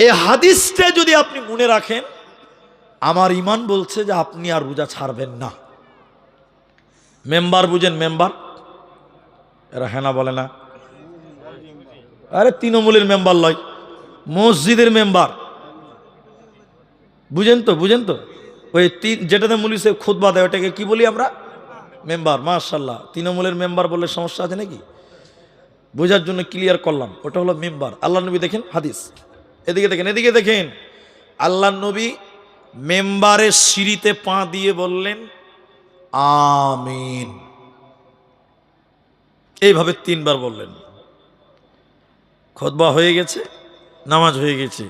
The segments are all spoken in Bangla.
এই হাদিসটা যদি আপনি মনে রাখেন, আমার ঈমান বলছে যে আপনি আর রোজা ছাড়বেন না। মেম্বার বুঝেন? মেম্বার এরা হেনা বলে না, আরে তৃণমূলের মেম্বার লয়, মসজিদের মেম্বার। বুঝেন তো? বুঝেন তো? ওই যেটাতে মুলিশে খুতবা দেয় ওটাকে কি বলি আমরা? মেম্বার। মাশাআল্লাহ, তৃণমূলের মেম্বার বললে সমস্যা আছে নাকি? বোঝার জন্য ক্লিয়ার করলাম, ওটা হলো মেম্বার। আল্লাহ নবী দেখেন হাদিস, এদিকে দেখেন, এদিকে দেখেন। আল্লাহ নবী মেম্বারের সিঁড়িতে পা দিয়ে বললেন আমিন, এইভাবে 3 বার বললেন। খুতবা হয়ে গেছে, নামাজ হয়ে গেছে।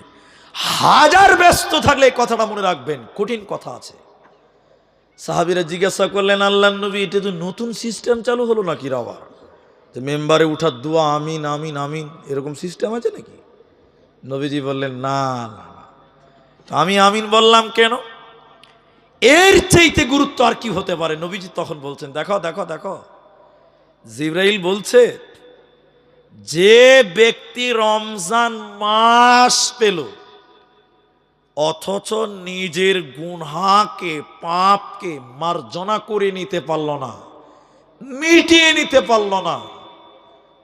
হাজার ব্যস্ত থাকলে এই কথাটা মনে রাখবেন, কঠিন কথা আছে। সাহাবীরা জিজ্ঞাসা করলেন আল্লাহর নবী, এটা তো নতুন সিস্টেম চালু হলো নাকি আবার, যে মেম্বারে উঠার দোয়া আমিন আমিন আমিন, এরকম সিস্টেম আছে নাকি? নবীজি বললেন না না, আমি আমিন বললাম কেন, এর চাইতে গুরুত্ব আর কি হতে পারে। নবীজি তখন বলছেন দেখো দেখো দেখো, জিবরাইল বলছে যে ব্যক্তি রমজান মাস পেল অথচ নিজের গুনাহকে পাপকে মার্জনা করে নিতে পারল না, মিটিয়ে নিতে পারল না,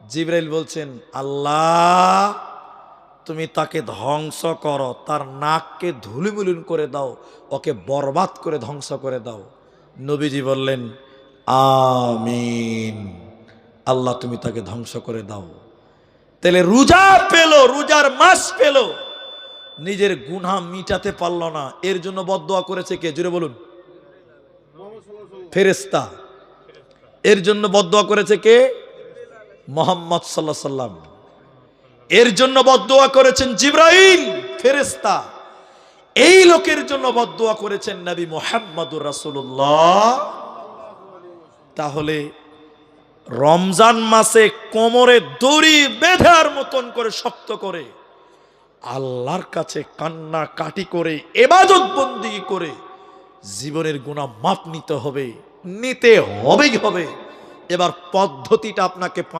জিবরাইল বলছেন আল্লাহ তুমি তাকে ধ্বংস করো, তার নাককে ধুলিমুলিন করে দাও, ওকে বরবাদ করে ধ্বংস করে দাও। নবীজি বললেন আমিন, আল্লাহ তুমি তাকে ধ্বংস করে দাও। তাহলে রোজা পেল, রোজার মাস পেল, নিজের গুনাহ মিটাতে পারল না, এর জন্য বদদোয়া করেছে কে? জুড়ে বলুন। ফেরেশতা। এর জন্য বদদোয়া করেছে কে? মুহাম্মদ সাল্লাল্লাহু আলাইহি সাল্লাম। এর জন্য বদদোয়া করেছেন জিবরাইল ফেরেশতা। এই লোকের জন্য বদদোয়া করেছেন নবী মুহাম্মদুর রাসূলুল্লাহ। তাহলে রমজান মাসে কোমরে দড়ি বেঁধার মতন করে শক্ত করে আল্লাহর কাছে কান্না কাটি করে ইবাদত বন্দেগী করে জীবনের গুনাহ মাপ নিতে হবে, নিতে হবেই হবে। এবার পদ্ধতিটা আপনাকে